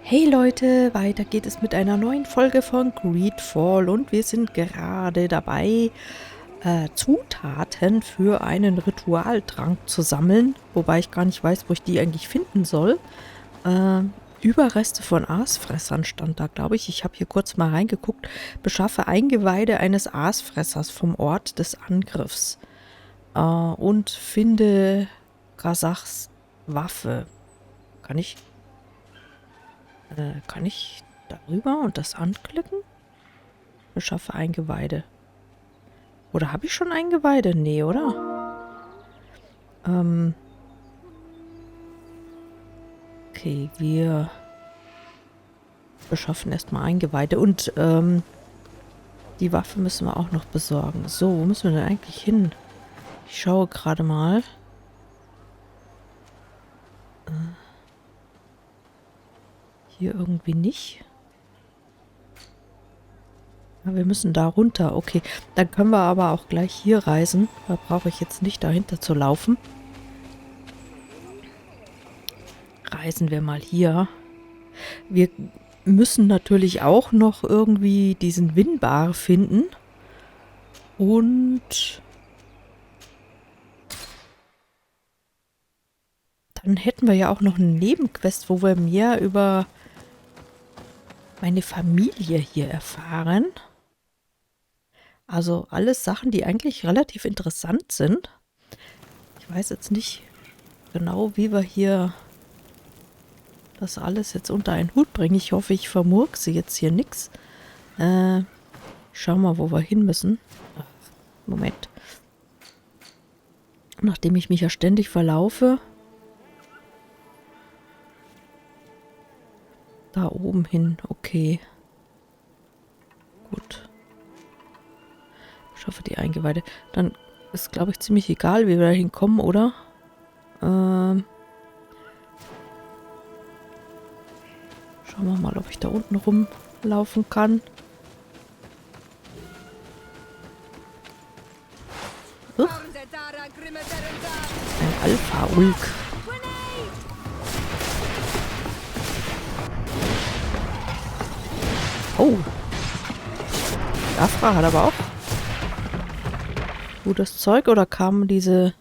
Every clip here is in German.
Hey Leute, weiter geht es mit einer neuen Folge von GreedFall und wir sind gerade dabei, Zutaten für einen Ritualtrank zu sammeln, wobei ich gar nicht weiß, wo ich die eigentlich finden soll. Überreste von Aasfressern stand da, glaube ich. Ich habe hier kurz mal reingeguckt. Beschaffe Eingeweide eines Aasfressers vom Ort des Angriffs und finde Kasachs Waffe. Kann ich darüber und das anklicken? Beschaffe Eingeweide. Oder habe ich schon Eingeweide? Nee, oder? Okay, wir beschaffen erstmal Eingeweide. Und die Waffe müssen wir auch noch besorgen. So, wo müssen wir denn eigentlich hin? Ich schaue gerade mal. Hier irgendwie nicht. Ja, wir müssen da runter. Okay, dann können wir aber auch gleich hier reisen. Da brauche ich jetzt nicht dahinter zu laufen. Reisen wir mal hier. Wir müssen natürlich auch noch irgendwie diesen Winbar finden. Und dann hätten wir ja auch noch eine Nebenquest, wo wir mehr über meine Familie hier erfahren. Also alles Sachen, die eigentlich relativ interessant sind. Ich weiß jetzt nicht genau, wie wir hier das alles jetzt unter einen Hut bringen. Ich hoffe, ich vermurkse jetzt hier nichts. Schau mal, wo wir hin müssen. Moment. Nachdem ich mich ja ständig verlaufe. Da oben hin, okay. Gut. Ich hoffe, die Eingeweide. Dann ist, glaube ich, ziemlich egal, wie wir da hinkommen, oder? Schauen wir mal, ob ich da unten rumlaufen kann. Ein Alpha-Ulk. Oh. Die Afra hat aber auch gutes Zeug, oder kamen diese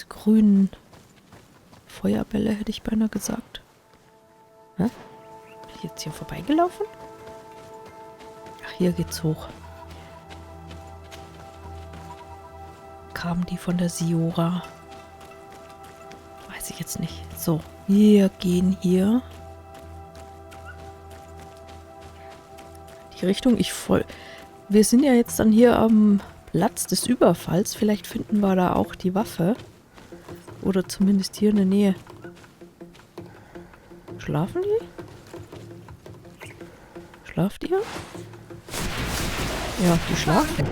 grünen Feuerbälle, hätte ich beinahe gesagt. Hä? Bin ich jetzt hier vorbeigelaufen? Ach, hier geht's hoch. Kamen die von der Siora? Weiß ich jetzt nicht. So, wir gehen hier. Die Richtung, wir sind ja jetzt dann hier am Platz des Überfalls. Vielleicht finden wir da auch die Waffe. Oder zumindest hier in der Nähe. Schlafen die? Schlaft ihr? Ja, die schlafen.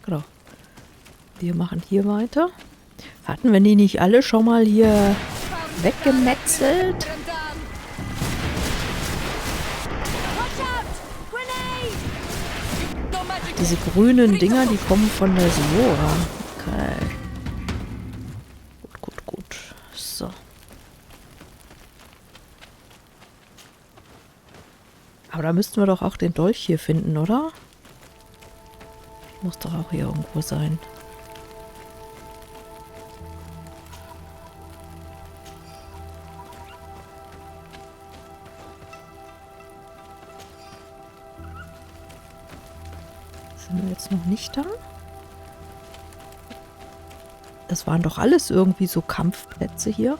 Genau. Wir machen hier weiter. Hatten wir die nicht alle schon mal hier weggemetzelt? Ach, diese grünen Dinger, die kommen von der Siora. Okay. Gut. So. Aber da müssten wir doch auch den Dolch hier finden, oder? Muss doch auch hier irgendwo sein. Sind wir jetzt noch nicht da? Das waren doch alles irgendwie so Kampfplätze hier.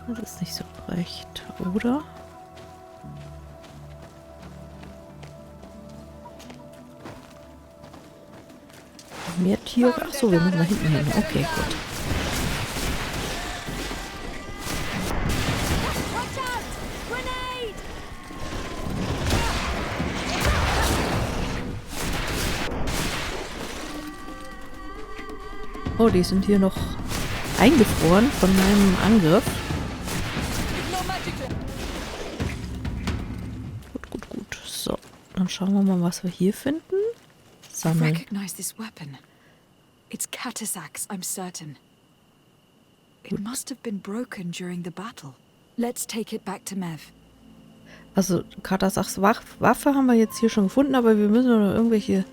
Das ist nicht so recht, oder? Mehr Tiere. Achso, wir müssen da hinten hin. Okay, gut. Oh, die sind hier noch eingefroren von meinem Angriff. Gut, gut, gut. So, dann schauen wir mal, was wir hier finden. Sammeln. Recognize this weapon. It's Katasax, I'm certain. It must have been broken during the battle. Let's take it back to Mev. Also, Katasachs Waffe haben wir jetzt hier schon gefunden, aber wir müssen noch irgendwelche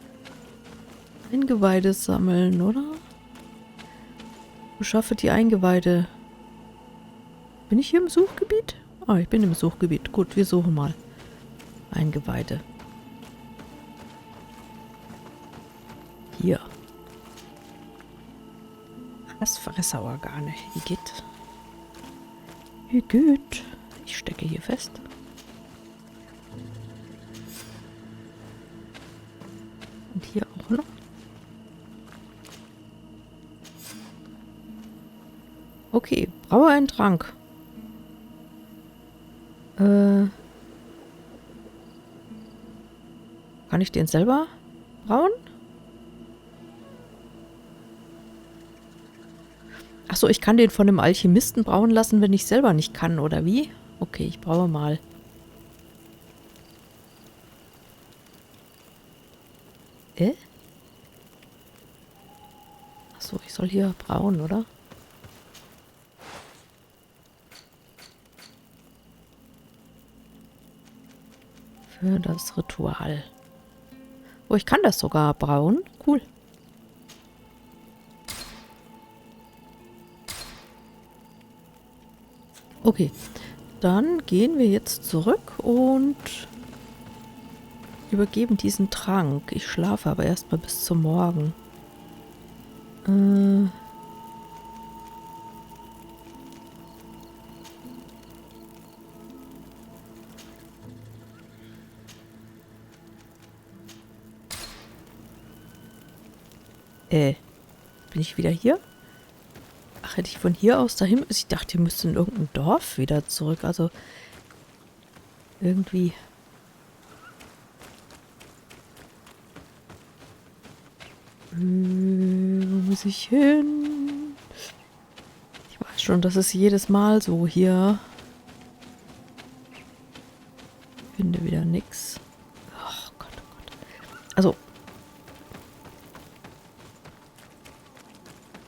Eingeweide sammeln, oder? Beschaffe die Eingeweide. Bin ich hier im Suchgebiet? Ah, ich bin im Suchgebiet. Gut, wir suchen mal. Eingeweide. Hier. Fressfresserorgane. Wie geht? Wie gut. Ich stecke hier fest. Und hier auch noch. Okay, braue einen Trank. Kann ich den selber brauen? Achso, ich kann den von einem Alchemisten brauen lassen, wenn ich selber nicht kann, oder wie? Okay, ich braue mal. Achso, ich soll hier brauen, oder? Für das Ritual. Oh, ich kann das sogar brauen. Cool. Okay, dann gehen wir jetzt zurück und übergeben diesen Trank. Ich schlafe aber erstmal bis zum Morgen. Bin ich wieder hier? Ach, hätte ich von hier aus dahin... Ich dachte, ihr müsst in irgendein Dorf wieder zurück. Also irgendwie... Wo muss ich hin? Ich weiß schon, das ist jedes Mal so hier. Ich finde wieder nix. Ach Gott, oh Gott. Also...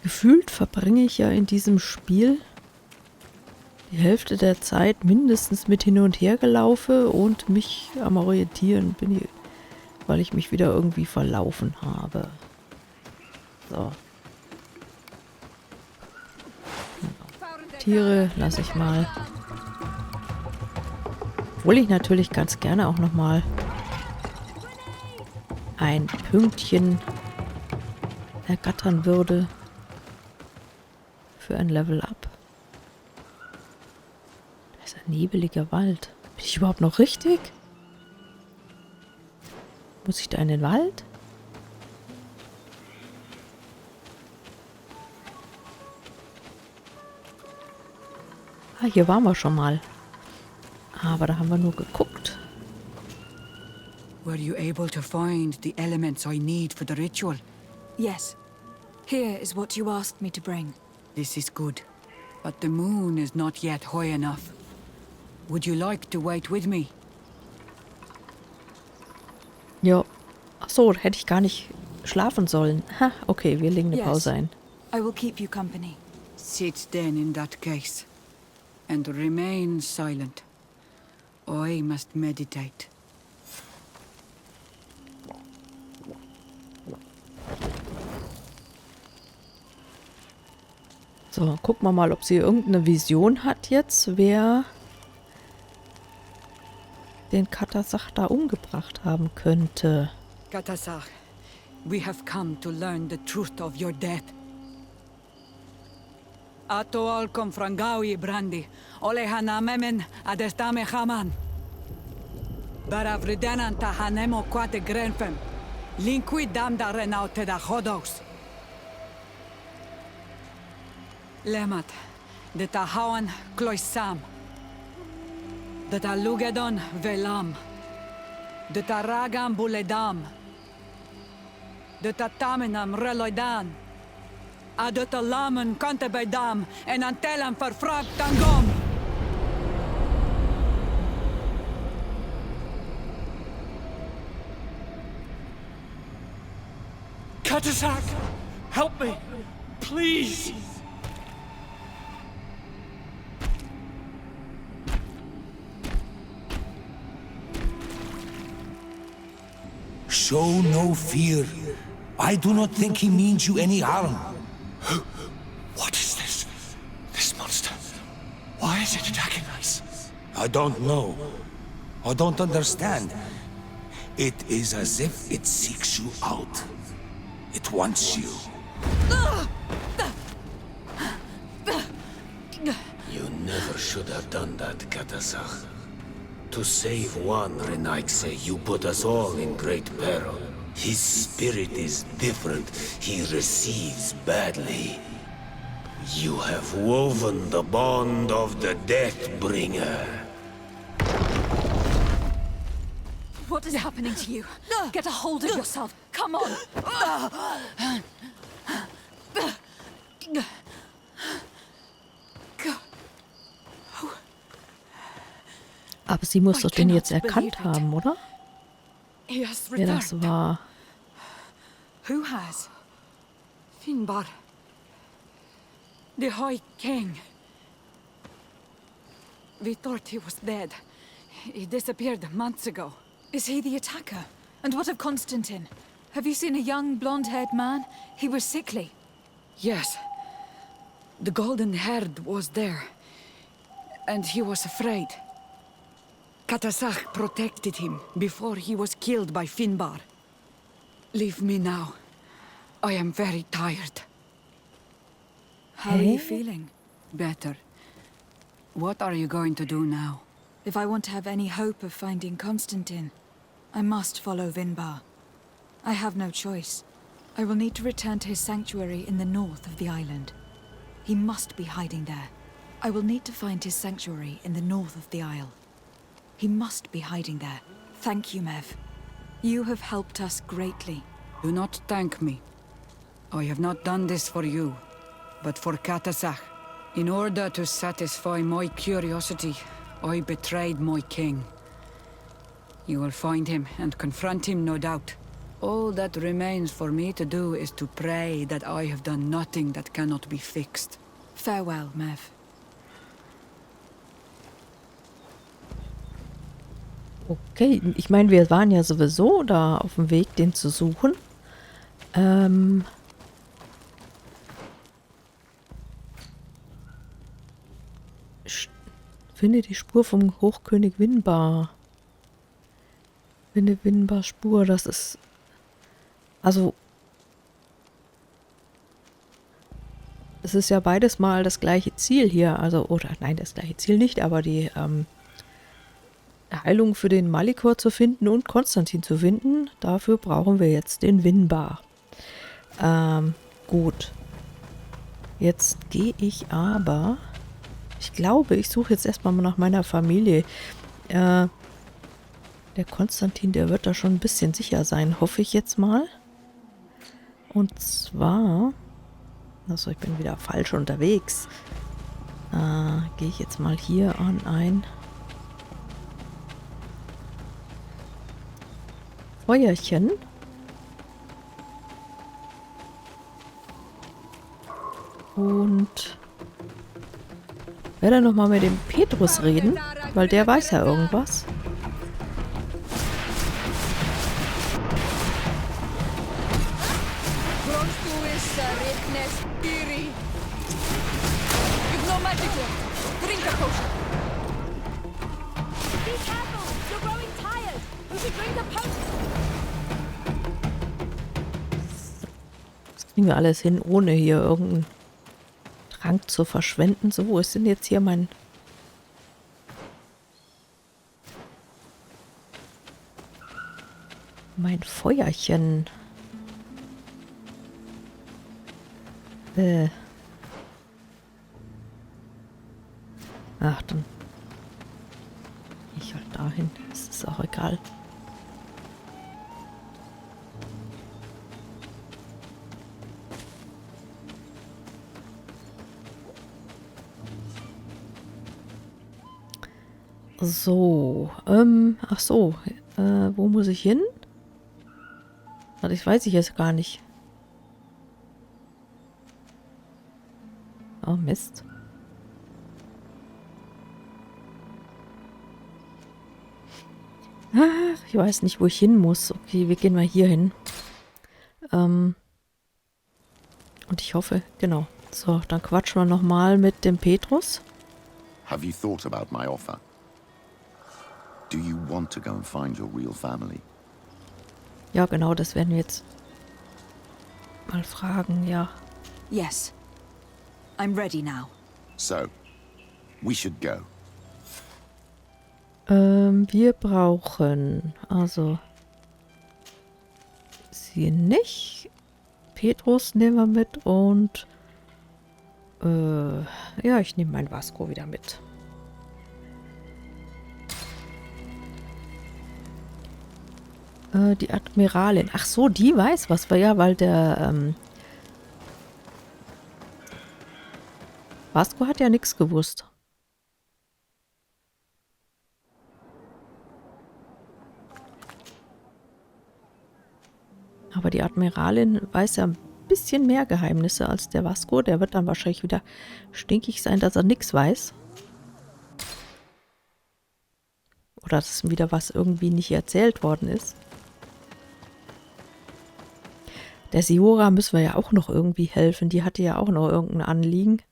Gefühlt verbringe ich ja in diesem Spiel die Hälfte der Zeit mindestens mit hin und her gelaufen und mich am Orientieren bin, weil ich mich wieder irgendwie verlaufen habe. So. Tiere lasse ich mal. Obwohl ich natürlich ganz gerne auch nochmal ein Pünktchen ergattern würde. Für ein Level-Up. Das ist ein nebeliger Wald. Bin ich überhaupt noch richtig? Muss ich da in den Wald? Ah, hier waren wir schon mal. Aber da haben wir nur geguckt. Were you able to find the elements I need for the ritual? Yes. Here is what you asked me to bring. This is good. But the moon is not yet high enough. Would you like to wait with me? Jo. Ach so, hätte ich gar nicht schlafen sollen. Ha, okay, wir legen eine Yes. Pause ein. I will keep you company. Sit then in that case. And remain silent. I must meditate. So, gucken wir mal, ob sie irgendeine Vision hat jetzt, wer den Katasach da umgebracht haben könnte. Katasach, we have come to learn the truth of your death. Ato al confrangawi brandi, ole hanamemen adestame haman. Baravridenan tahanemo quate grenfem, linqui damda renaute da hodos. Lemat, de tahawan kloisam. De talugedon velam. De taragam buledam. De tatamenam reloidan. Adet alamen kante bij dam en antelam verfragt tangom. Katasak! Help me! Please! Show no fear. I do not think he means you any harm. What is this? This monster. Why is it attacking us? I don't know. I don't understand. It is as if it seeks you out. It wants you. You never should have done that, Katasak. To save one, Renaikse, you put us all in great peril. His spirit is different. He receives badly. You have woven the bond of the Deathbringer. What is happening to you? Get a hold of yourself. Come on. Aber sie muss I doch den jetzt cannot erkannt believe it. haben, oder? He has Wer das returned. war. Who has? Finbar. The High King. We thought he was dead. He disappeared months ago. Is he the attacker? And what of Constantine? Have you seen a young, blonde-haired man? He was sickly. Yes. The golden haired was there. And he was afraid. Katasak protected him before he was killed by Finbar. Leave me now. I am very tired. How are you feeling? Better. What are you going to do now? If I want to have any hope of finding Constantine, I must follow Vinbar. I have no choice. I will need to return to his sanctuary in the north of the island. He must be hiding there. I will need to find his sanctuary in the north of the isle. He must be hiding there. Thank you, Mev. You have helped us greatly. Do not thank me. I have not done this for you, but for Katasak. In order to satisfy my curiosity, I betrayed my king. You will find him and confront him, no doubt. All that remains for me to do is to pray that I have done nothing that cannot be fixed. Farewell, Mev. Okay, ich meine, wir waren ja sowieso da auf dem Weg, den zu suchen. Finde die Spur vom Hochkönig Winbar. Finde Winbar Spur, das ist... Also... Es ist ja beides mal das gleiche Ziel hier, also... Oder, nein, das gleiche Ziel nicht, aber die, Heilung für den Malichor zu finden und Konstantin zu finden. Dafür brauchen wir jetzt den Winbar. Gut. Jetzt gehe ich aber... Ich glaube, ich suche jetzt erstmal mal nach meiner Familie. Der Konstantin, der wird da schon ein bisschen sicher sein, hoffe ich jetzt mal. Und zwar... Achso, ich bin wieder falsch unterwegs. Gehe ich jetzt mal hier an ein... Feuerchen. Und werde nochmal mit dem Petrus reden, weil der weiß ja irgendwas. Das kriegen wir alles hin, ohne hier irgendeinen Trank zu verschwenden. So, wo ist denn jetzt hier mein Feuerchen? Ach, dann gehe ich halt dahin. Das ist auch egal. So, ach so, wo muss ich hin? Das weiß ich jetzt gar nicht. Oh, Mist. Ach, ich weiß nicht, wo ich hin muss. Okay, wir gehen mal hier hin. Und ich hoffe, genau. So, dann quatschen wir nochmal mit dem Petrus. Have you thought about my offer? Do you want to go and find your real family? Ja, genau, das werden wir jetzt mal fragen, ja. Yes. I'm ready now. So, we should go. Wir brauchen, also, sie nicht. Petrus nehmen wir mit und, ja, ich nehme mein Vasco wieder mit. Die Admiralin. Ach so, die weiß was. Ja, weil der, Vasco hat ja nichts gewusst. Aber die Admiralin weiß ja ein bisschen mehr Geheimnisse als der Vasco. Der wird dann wahrscheinlich wieder stinkig sein, dass er nichts weiß. Oder dass ihm wieder was irgendwie nicht erzählt worden ist. Der Siora müssen wir ja auch noch irgendwie helfen. Die hatte ja auch noch irgendein Anliegen.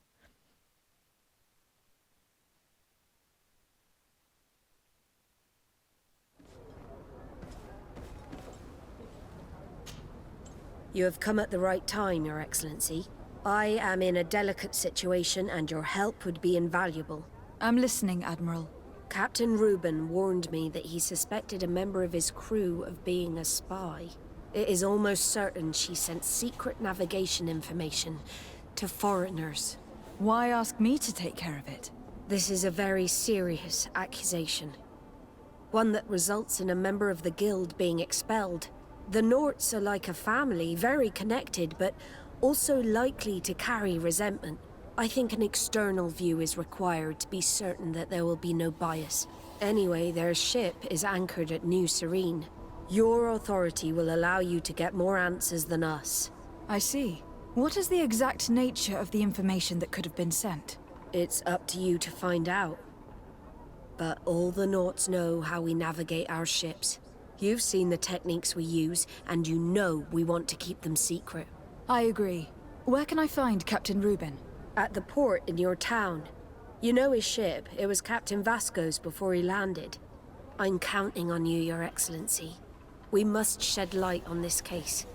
You have come at the right time, Your Excellency. I am in a delicate situation and your help would be invaluable. I'm listening, Admiral. Captain Reuben warned me that he suspected a member of his crew of being a spy. It is almost certain she sent secret navigation information to foreigners. Why ask me to take care of it? This is a very serious accusation. One that results in a member of the guild being expelled. The Norts are like a family, very connected, but also likely to carry resentment. I think an external view is required to be certain that there will be no bias. Anyway, their ship is anchored at New Serene. Your authority will allow you to get more answers than us. I see. What is the exact nature of the information that could have been sent? It's up to you to find out. But all the Norts know how we navigate our ships. You've seen the techniques we use, and you know we want to keep them secret. I agree. Where can I find Captain Reuben? At the port in your town. You know his ship. It was Captain Vasco's before he landed. I'm counting on you, Your Excellency. We must shed light on this case.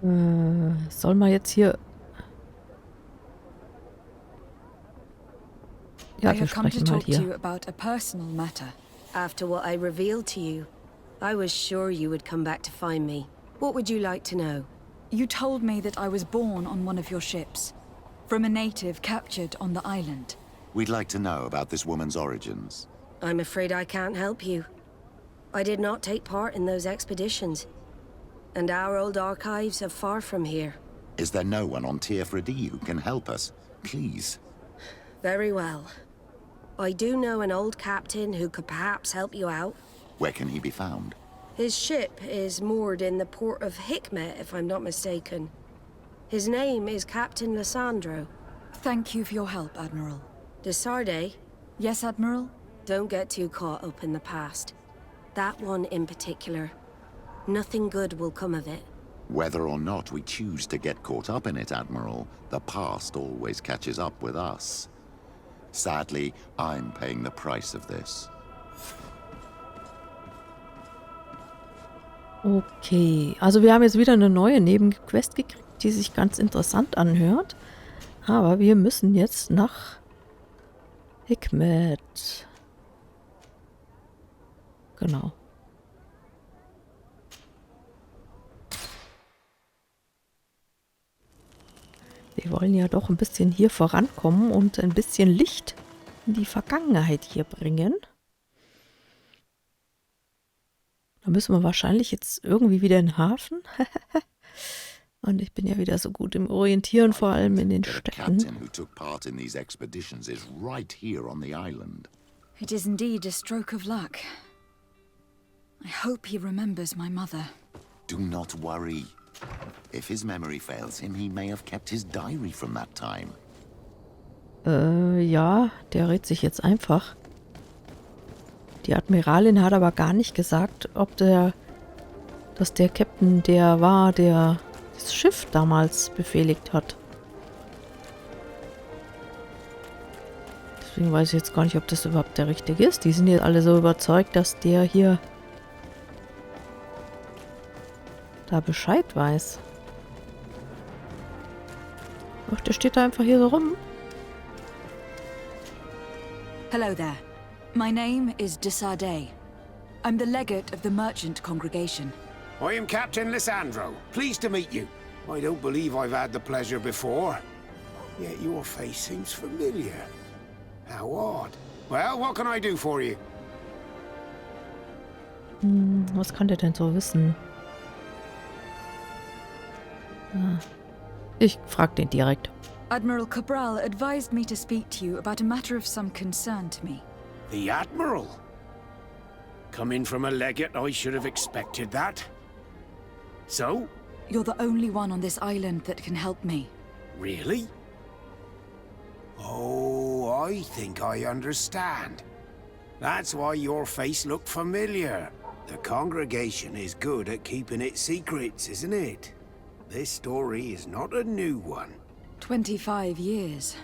Soll man jetzt hier... Ja, I wir have come to sprechen mal talk to you hier. about a personal matter. After what I revealed to you, I was sure you would come back to find me. What would you like to know? You told me that I was born on one of your ships, from a native captured on the island. We'd like to know about this woman's origins. I'm afraid I can't help you. I did not take part in those expeditions. And our old archives are far from here. Is there no one on Teer Fradee who can help us? Please. Very well. I do know an old captain who could perhaps help you out. Where can he be found? His ship is moored in the port of Hikmet, if I'm not mistaken. His name is Captain Lissandro. Thank you for your help, Admiral. Deshalb, Yes, Admiral? don't get too caught up in the past. That one in particular. Nothing good will come of it. Whether or not we choose to get caught up in it, Admiral, the past always catches up with us. Sadly, I'm paying the price of this. Okay, also wir haben jetzt wieder eine neue Nebenquest gekriegt, die sich ganz interessant anhört. Aber wir müssen jetzt nach Hikmet. Genau. Wir wollen ja doch ein bisschen hier vorankommen und ein bisschen Licht in die Vergangenheit hier bringen. Da müssen wir wahrscheinlich jetzt irgendwie wieder in den Hafen. Und ich bin ja wieder so gut im Orientieren, vor allem in den The Städten. captain who took part in these expeditions is right here on the island. It is indeed a stroke of luck. I hope he remembers my mother. Do not worry. If his memory fails him, he may have kept his diary from that time. Ja, der rät sich jetzt einfach. Die Admiralin hat aber gar nicht gesagt, dass der Captain der war, der das Schiff damals befehligt hat. Deswegen weiß ich jetzt gar nicht, ob das überhaupt der richtige ist. Die sind jetzt alle so überzeugt, dass der hier da Bescheid weiß. Ach, der steht da einfach hier so rum. Hello there. My name is Deshalb. I'm the legate of the merchant congregation. I am Captain Lissandro. Pleased to meet you. I don't believe I've had the pleasure before. Yet your face seems familiar. How odd. Well, what can I do for you? Was kann der denn so wissen? Ich frag den direkt. Admiral Cabral advised me to speak to you about a matter of some concern to me. The Admiral? Coming from a legate, I should have expected that. So? You're the only one on this island that can help me. Really? Oh, I think I understand. That's why your face looked familiar. The congregation is good at keeping its secrets, isn't it? This story is not a new one. 25 years.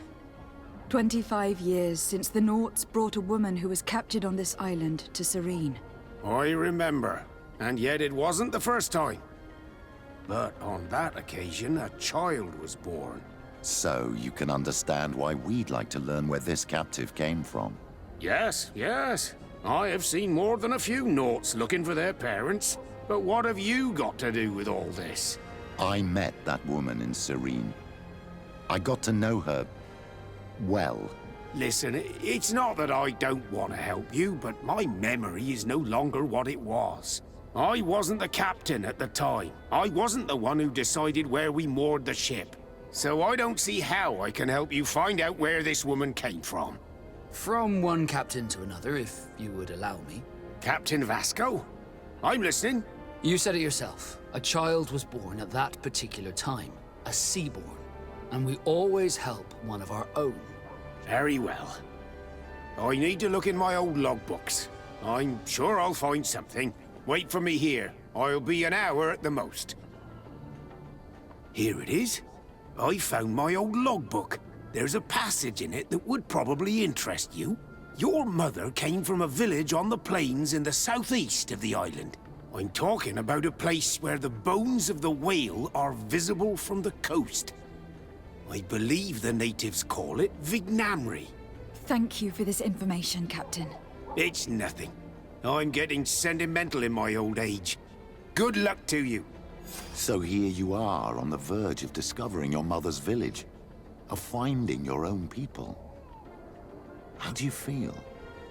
25 years since the Naughts brought a woman who was captured on this island to Serene. I remember, and yet it wasn't the first time. But on that occasion, a child was born. So you can understand why we'd like to learn where this captive came from. Yes, yes. I have seen more than a few Naughts looking for their parents. But what have you got to do with all this? I met that woman in Serene. I got to know her well. Listen, it's not that I don't want to help you, but my memory is no longer what it was. I wasn't the captain at the time. I wasn't the one who decided where we moored the ship. So I don't see how I can help you find out where this woman came from. From one captain to another, if you would allow me. Captain Vasco? I'm listening. You said it yourself. A child was born at that particular time. A seaborn. And we always help one of our own. Very well. I need to look in my old logbooks. I'm sure I'll find something. Wait for me here. I'll be an hour at the most. Here it is. I found my old logbook. There's a passage in it that would probably interest you. Your mother came from a village on the plains in the southeast of the island. I'm talking about a place where the bones of the whale are visible from the coast. I believe the natives call it Vignamri. Thank you for this information, Captain. It's nothing. I'm getting sentimental in my old age. Good luck to you. So here you are on the verge of discovering your mother's village, of finding your own people. How do you feel?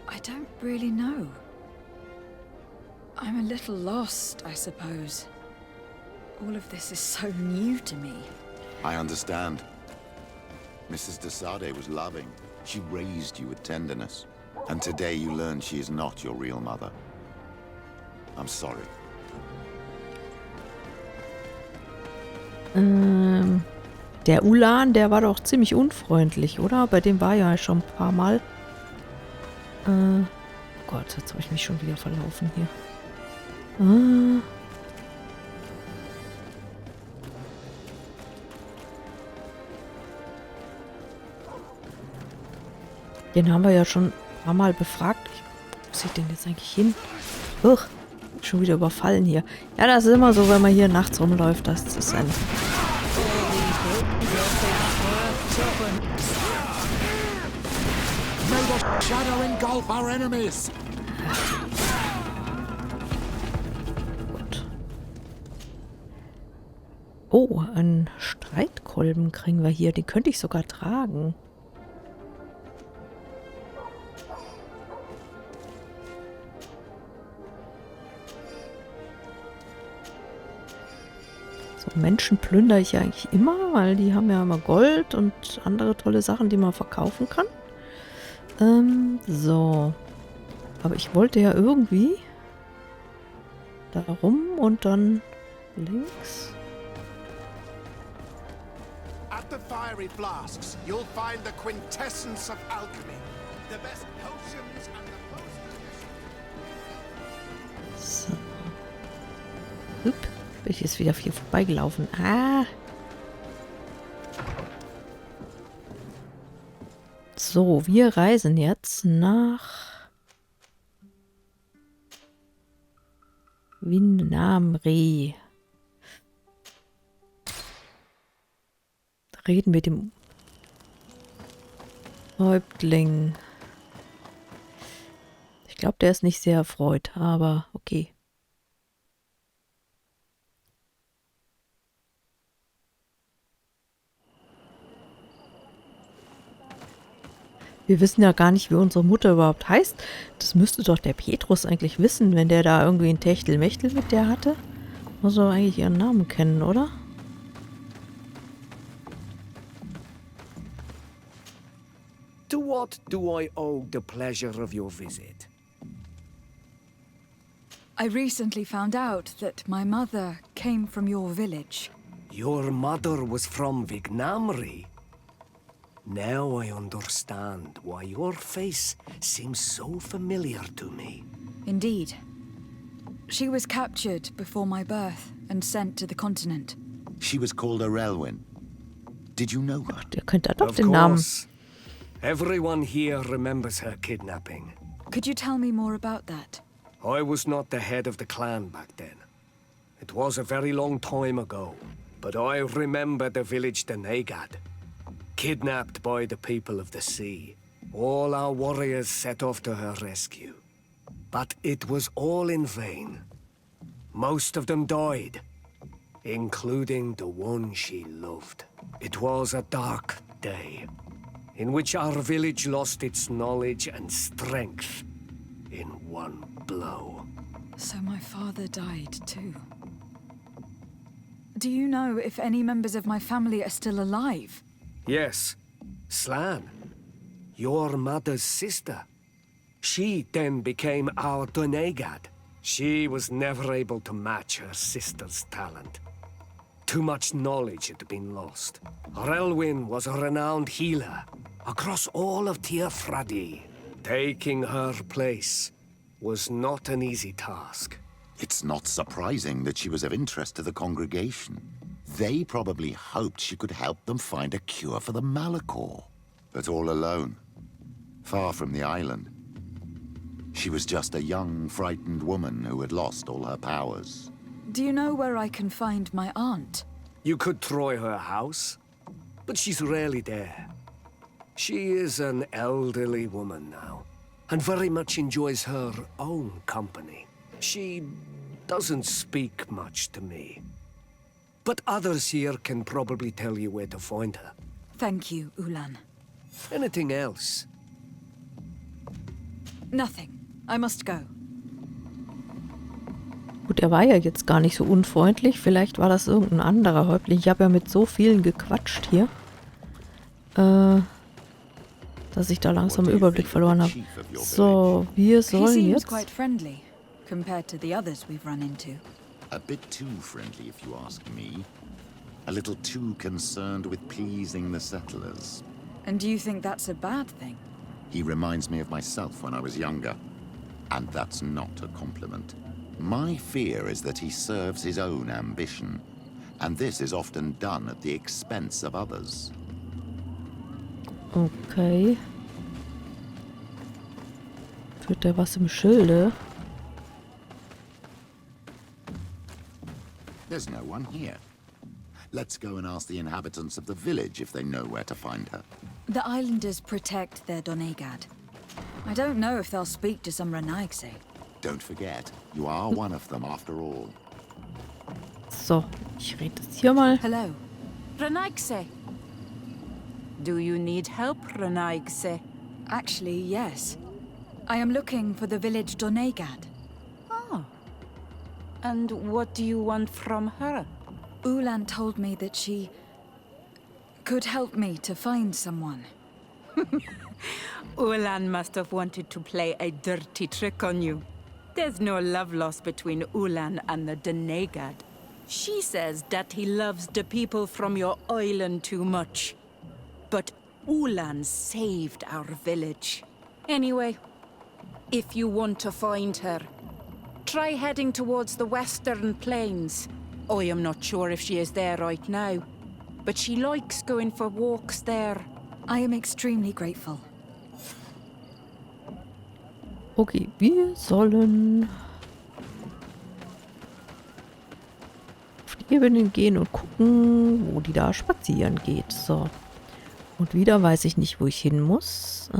I don't really know. I'm a little lost, I suppose. All of this is so new to me. I understand. Mrs. de Sade was loving. She raised you with tenderness. And today you learn she is not your real mother. I'm sorry. Der Ulan, der war doch ziemlich unfreundlich, oder? Bei dem war ja schon ein paar Mal. Gott, jetzt habe ich mich schon wieder verlaufen hier. Den haben wir ja schon ein paar Mal befragt. Wo muss ich denn jetzt eigentlich hin? Huch, schon wieder überfallen hier. Ja, das ist immer so, wenn man hier nachts rumläuft. Das ist ein... Gut. Oh, einen Streitkolben kriegen wir hier. Den könnte ich sogar tragen. Menschen plündere ich ja eigentlich immer, weil die haben ja immer Gold und andere tolle Sachen, die man verkaufen kann. So. Aber ich wollte ja irgendwie da rum und dann links. at the fiery flasks, you'll find the quintessence of alchemy. The best potions and the most delicious. So. Hup, bin ich jetzt wieder hier vorbeigelaufen. Ah. So, wir reisen jetzt nach Vinamre. Reden mit dem Häuptling. Ich glaube, der ist nicht sehr erfreut, aber okay. Wir wissen ja gar nicht, wie unsere Mutter überhaupt heißt. Das müsste doch der Petrus eigentlich wissen, wenn der da irgendwie ein Techtelmechtel mit der hatte. Muss er eigentlich ihren Namen kennen, oder? To what do I owe the pleasure of your visit? I recently found out that my mother came from your village. Your mother was from Vignamri? Now I understand why your face seems so familiar to me. Indeed. She was captured before my birth and sent to the continent. She was called Arelwyn. Did you know her? Der könnte doch Of den Namen. course. Everyone here remembers her kidnapping. Could you tell me more about that? I was not the head of the clan back then. It was a very long time ago, but I remember the village Denegad. Kidnapped by the people of the sea. All our warriors set off to her rescue. But it was all in vain. Most of them died, including the one she loved. It was a dark day, in which our village lost its knowledge and strength in one blow. So my father died too. Do you know if any members of my family are still alive? Yes, Slan, your mother's sister. She then became our Donegad. She was never able to match her sister's talent. Too much knowledge had been lost. Relwyn was a renowned healer across all of Teer Fradee. Taking her place was not an easy task. It's not surprising that she was of interest to the congregation. They probably hoped she could help them find a cure for the Malichor. But all alone, far from the island. She was just a young, frightened woman who had lost all her powers. Do you know where I can find my aunt? You could try her house, but she's rarely there. She is an elderly woman now, and very much enjoys her own company. She doesn't speak much to me. But others here can probably tell you where to find her. Thank you, Ulan. Anything else? Nothing. I must go. Gut, er war ja jetzt gar nicht so unfreundlich. Vielleicht war das irgendein anderer Häuptling. Ich habe ja mit so vielen gequatscht hier, dass ich da langsam den Überblick verloren habe. So, wir sollen jetzt... quite friendly compared to the others we've run into. A bit too friendly, if you ask me. A little too concerned with pleasing the settlers. And do you think that's a bad thing? He reminds me of myself when I was younger. And that's not a compliment. My fear is that he serves his own ambition. And this is often done at the expense of others. Okay. Tut der was im Schilde? There's no one here. Let's go and ask the inhabitants of the village if they know where to find her. The islanders protect their Donegad. I don't know if they'll speak to some Renaigse. Don't forget, you are one of them after all. So, ich rede jetzt hier mal. Hello. Renaigse. Do you need help, Renaigse? Actually, yes. I am looking for the village Donegad. Oh. And what do you want from her? Ulan told me that she could help me to find someone. Ulan must have wanted to play a dirty trick on you. There's no love lost between Ulan and the Donegad. She says that he loves the people from your island too much. But Ulan saved our village. Anyway, if you want to find her, try heading towards the western plains. I am not sure if she is there right now, but she likes going for walks there. I am extremely grateful. Okay, wir sollen auf die Ebene gehen und gucken, wo die da spazieren geht. So. Und wieder weiß ich nicht, wo ich hin muss.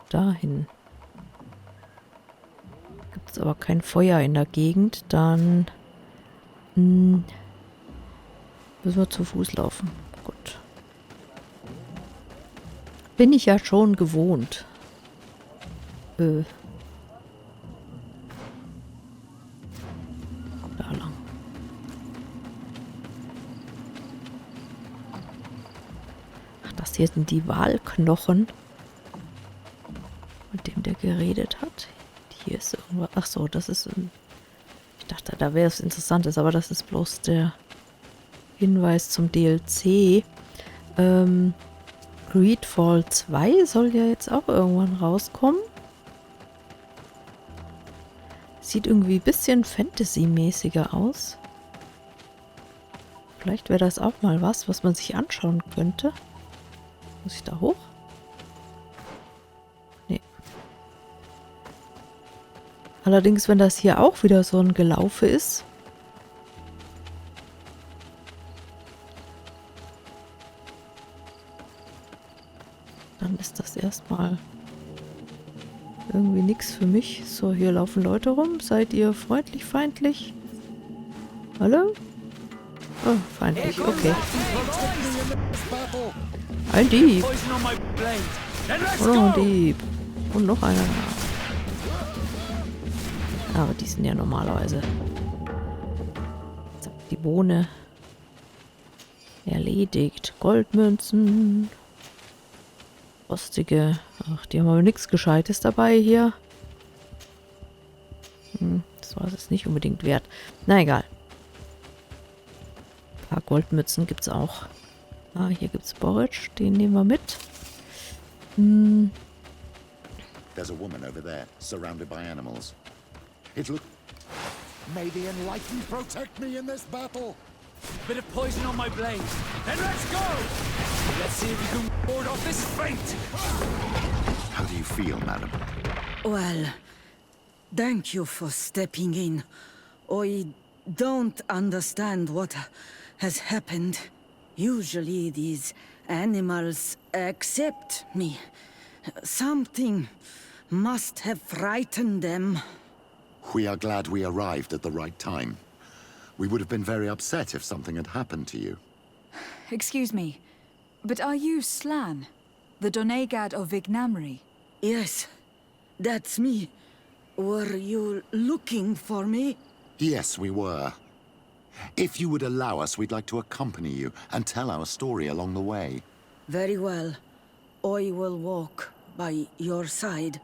Dahin. Gibt es aber kein Feuer in der Gegend. Dann müssen wir zu Fuß laufen. Gut. Bin ich ja schon gewohnt. Da lang. Ach, das hier sind die Walknochen, mit dem der geredet hat. Hier ist irgendwas. Ach so, das ist ein... Ich dachte, da wäre es Interessantes, aber das ist bloß der Hinweis zum DLC. GreedFall 2 soll ja jetzt auch irgendwann rauskommen. Sieht irgendwie ein bisschen Fantasy-mäßiger aus. Vielleicht wäre das auch mal was man sich anschauen könnte. Muss ich da hoch? Nee. Allerdings, wenn das hier auch wieder so ein Gelaufe ist. Dann ist das erstmal irgendwie nichts für mich. So, hier laufen Leute rum. Seid ihr freundlich, feindlich? Hallo? Oh, feindlich, okay. Ein Dieb. Und noch ein Dieb. Und noch einer. Aber die sind ja normalerweise. Jetzt hab ich die Bohne erledigt. Goldmünzen. Rostige. Ach, die haben aber nichts Gescheites dabei hier. Das war es nicht unbedingt wert. Na egal. Ein paar Goldmützen gibt es auch. Ah, hier gibt es Borage. Den nehmen wir mit. There's a woman over there, surrounded by animals. It looks... May the Enlightened protect me in this battle! Bit of poison on my blade. Then let's go! Let's see if we can ward off this fate! How do you feel, madam? Well, thank you for stepping in. I don't understand what has happened. Usually these animals accept me. Something must have frightened them. We are glad we arrived at the right time. We would have been very upset if something had happened to you. Excuse me, but are you Slan? The Donegad of Vignamri? Yes, that's me. Were you looking for me? Yes, we were. If you would allow us, we'd like to accompany you and tell our story along the way. Very well. I will walk by your side.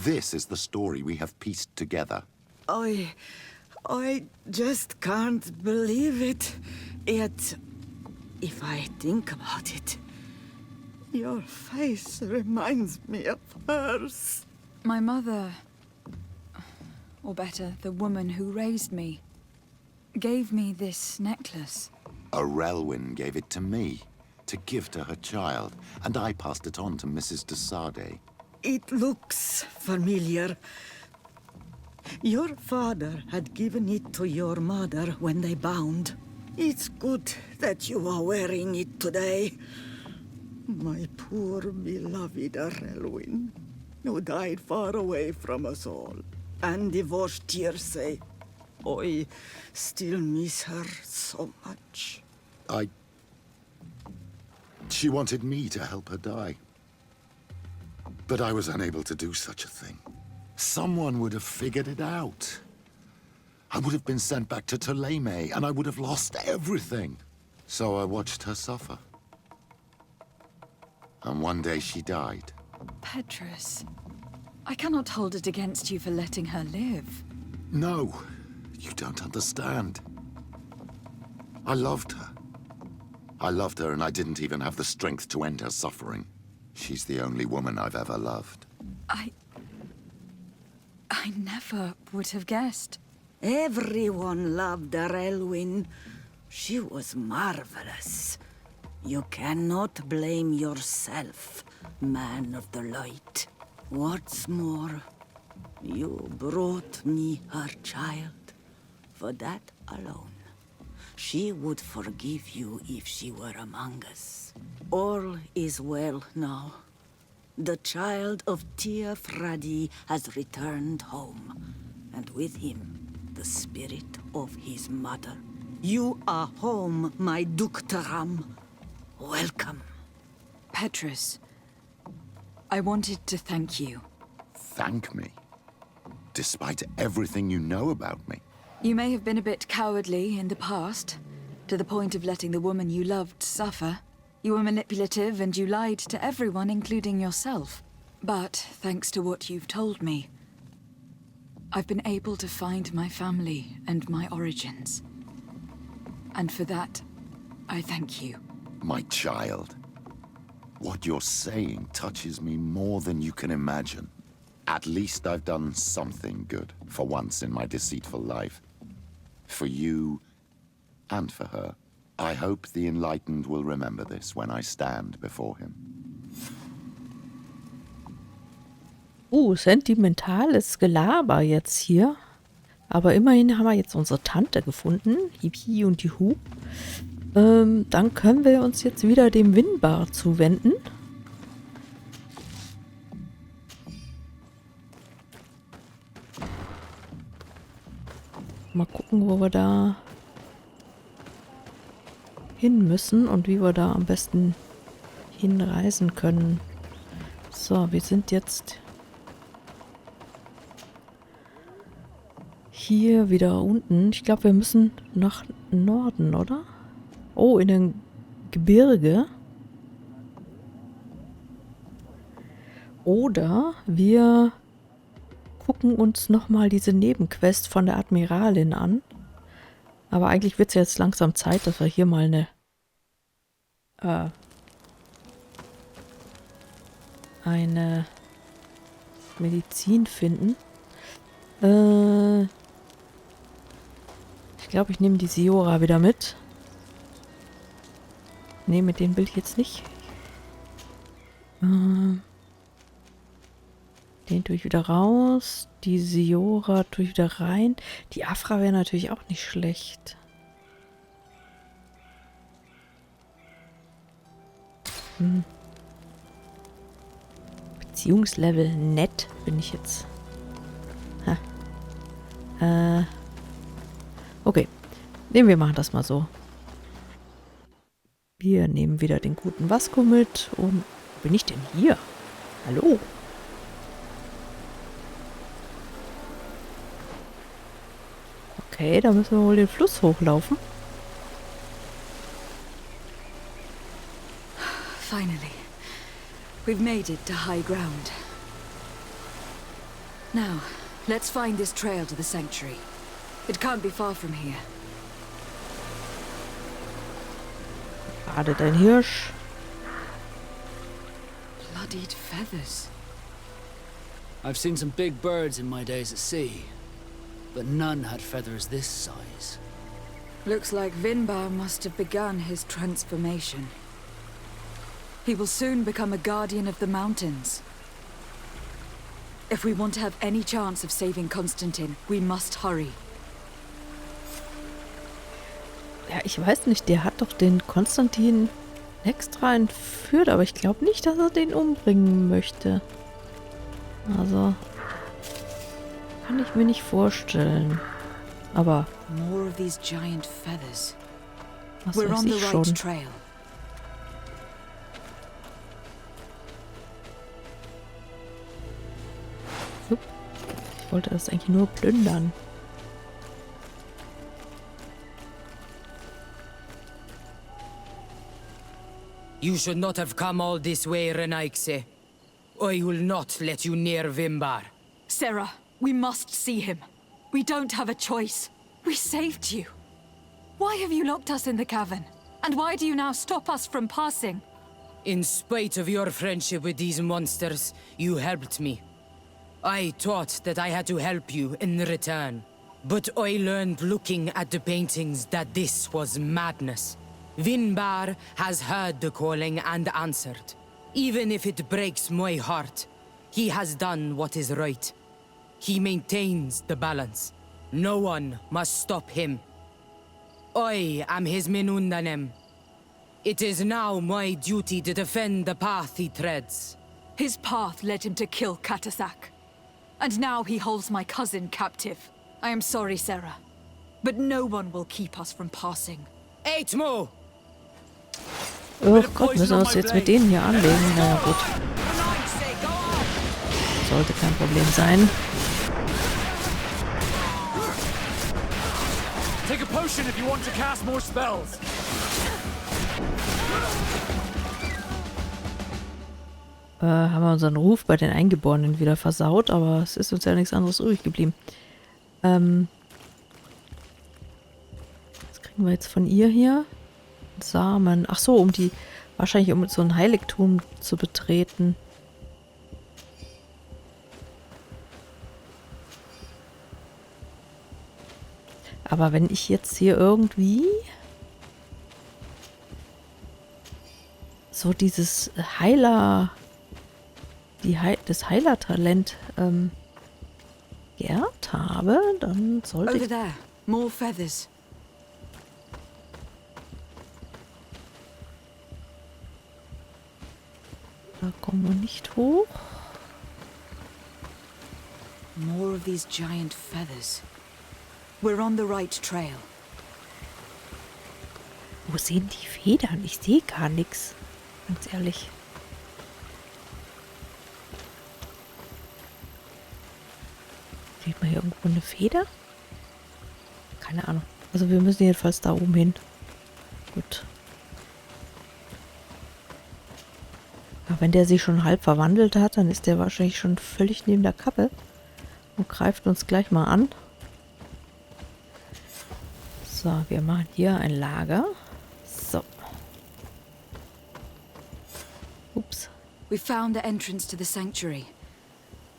This is the story we have pieced together. I just can't believe it. Yet, if I think about it, your face reminds me of hers. My mother, or better, the woman who raised me, gave me this necklace. A Relwyn gave it to me, to give to her child, and I passed it on to Mrs. de Sade. It looks familiar. Your father had given it to your mother when they bound. It's good that you are wearing it today. My poor beloved Relwyn, who died far away from us all, and divorced Tierse. I still miss her so much. She wanted me to help her die. But I was unable to do such a thing. Someone would have figured it out. I would have been sent back to Ptolemy, and I would have lost everything. So I watched her suffer. And one day she died. Petrus, I cannot hold it against you for letting her live. No, you don't understand. I loved her. I loved her and I didn't even have the strength to end her suffering. She's the only woman I've ever loved. I never would have guessed. Everyone loved her, Elwyn. She was marvelous. You cannot blame yourself, man of the light. What's more, you brought me her child. For that alone, she would forgive you if she were among us. All is well now. The child of Teer Fradee has returned home, and with him, the spirit of his mother. You are home, my Duktaram. Welcome. Petrus, I wanted to thank you. Thank me? Despite everything you know about me? You may have been a bit cowardly in the past, to the point of letting the woman you loved suffer. You were manipulative and you lied to everyone, including yourself. But thanks to what you've told me, I've been able to find my family and my origins. And for that, I thank you. My child. What you're saying touches me more than you can imagine. At least I've done something good, for once in my deceitful life. For you, and for her. I hope the enlightened will remember this when I stand before him. Sentimentales Gelaber jetzt hier. Aber immerhin haben wir jetzt unsere Tante gefunden. Hihi und Juhu. Dann können wir uns jetzt wieder dem Winbar zuwenden. Mal gucken, wo wir da hin müssen und wie wir da am besten hinreisen können. So, wir sind jetzt hier wieder unten. Ich glaube, wir müssen nach Norden, oder? Oh, in den Gebirge. Oder wir gucken uns nochmal diese Nebenquest von der Admiralin an. Aber eigentlich wird es jetzt langsam Zeit, dass wir hier mal eine Medizin finden. Ich glaube, ich nehme die Siora wieder mit. Ne, mit dem will ich jetzt nicht. Den tue ich wieder raus. Die Siora tue ich wieder rein. Die Afra wäre natürlich auch nicht schlecht. Beziehungslevel nett bin ich jetzt. Okay. Nehmen wir machen das mal so. Wir nehmen wieder den guten Vasco mit. Und wo bin ich denn hier? Hallo? Okay, da müssen wir wohl den Fluss hochlaufen. Finally, we've made it to high ground. Now, let's find this trail to the sanctuary. It can't be far from here. Badet ein Hirsch. Bloodied feathers. I've seen some big birds in my days at sea, but none had feathers this size. Looks like Vinbar must have begun his transformation. He will soon become a guardian of the mountains. If we want to have any chance of saving Konstantin, we must hurry. Ja, ich weiß nicht, der hat doch den Konstantin extra entführt, aber ich glaube nicht, dass er den umbringen möchte. Also, kann ich mir nicht vorstellen. Aber more of these giant feathers. Was We're weiß on the ich right schon. trail. Ich wollte das eigentlich nur plündern. You should not have come all this way, Renaikse. I will not let you near Vimbar. Sarah, we must see him. We don't have a choice. We saved you. Why have you locked us in the cavern? And why do you now stop us from passing? In spite of your friendship with these monsters, you helped me. I thought that I had to help you in return. But I learned looking at the paintings that this was madness. Vinbar has heard the calling and answered. Even if it breaks my heart, he has done what is right. He maintains the balance. No one must stop him. I am his Menundanem. It is now my duty to defend the path he treads. His path led him to kill Katasak. And now he holds my cousin captive. I am sorry, Sarah. But no one will keep us from passing. Eitmo! Oh Gott, müssen wir uns jetzt mit denen hier anlegen? Na ja, gut. Sollte kein Problem sein. Take a potion if you want to cast more spells. Haben wir unseren Ruf bei den Eingeborenen wieder versaut, aber es ist uns ja nichts anderes übrig geblieben. Was kriegen wir jetzt von ihr hier? Samen. Ach so, wahrscheinlich um so ein Heiligtum zu betreten. Aber wenn ich jetzt hier irgendwie so dieses das Heilertalent geerbt habe, dann sollte ich... Over there, more feathers. Da kommen wir nicht hoch. More of these giant feathers. We're on the right trail. Wo sind die Federn? Ich sehe gar nichts. Ganz ehrlich. Sieht man hier irgendwo eine Feder? Keine Ahnung. Also wir müssen jedenfalls da oben hin. Gut. Aber wenn der sich schon halb verwandelt hat, dann ist der wahrscheinlich schon völlig neben der Kappe und greift uns gleich mal an. So, wir machen hier ein Lager. So. Ups. We found the entrance to the sanctuary.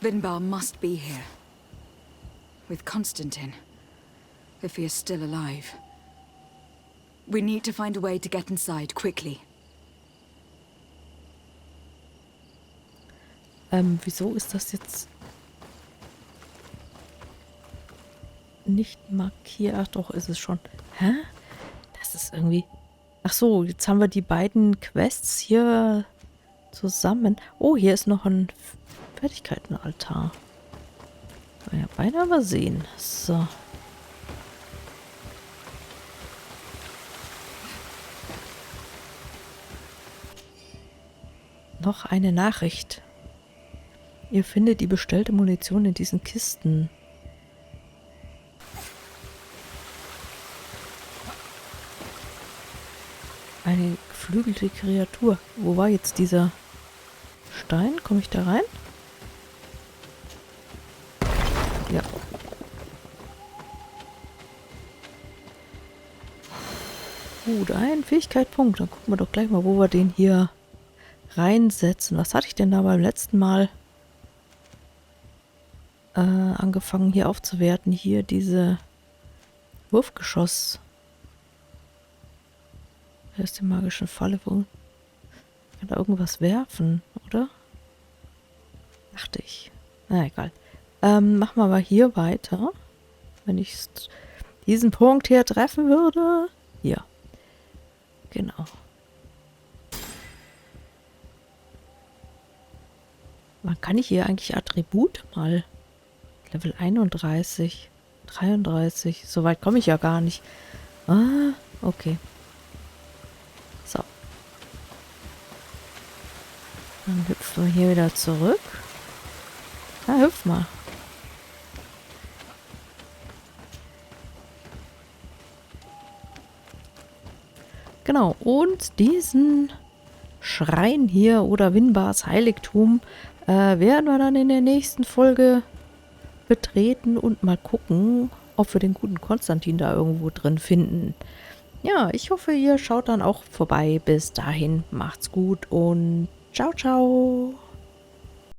Vinbar must be here. With Constantine. If he is still alive. We need to find a way to get inside quickly. Wieso ist das jetzt nicht markiert? Ach doch, ist es schon. Hä? Das ist irgendwie... Ach so, jetzt haben wir die beiden Quests hier zusammen. Oh, hier ist noch ein Fertigkeitenaltar. Ja, beide aber sehen. So. Noch eine Nachricht. Ihr findet die bestellte Munition in diesen Kisten. Eine geflügelte Kreatur. Wo war jetzt dieser Stein? Komme ich da rein? Ja. Gut, ein Fähigkeitspunkt. Dann gucken wir doch gleich mal, wo wir den hier reinsetzen. Was hatte ich denn da beim letzten Mal angefangen hier aufzuwerten? Hier diese Wurfgeschoss. Da ist die magische Falle. Wo kann da irgendwas werfen, oder? Dachte ich. Na egal. Machen wir mal hier weiter. Wenn ich diesen Punkt hier treffen würde. Hier. Genau. Man kann ich hier eigentlich Attribute mal. Level 31, 33. So weit komme ich ja gar nicht. Ah, okay. So. Dann hüpfen wir hier wieder zurück. Na, hüpf mal. Genau, und diesen Schrein hier oder Winbars Heiligtum werden wir dann in der nächsten Folge betreten und mal gucken, ob wir den guten Konstantin da irgendwo drin finden. Ja, ich hoffe, ihr schaut dann auch vorbei. Bis dahin, macht's gut und ciao, ciao.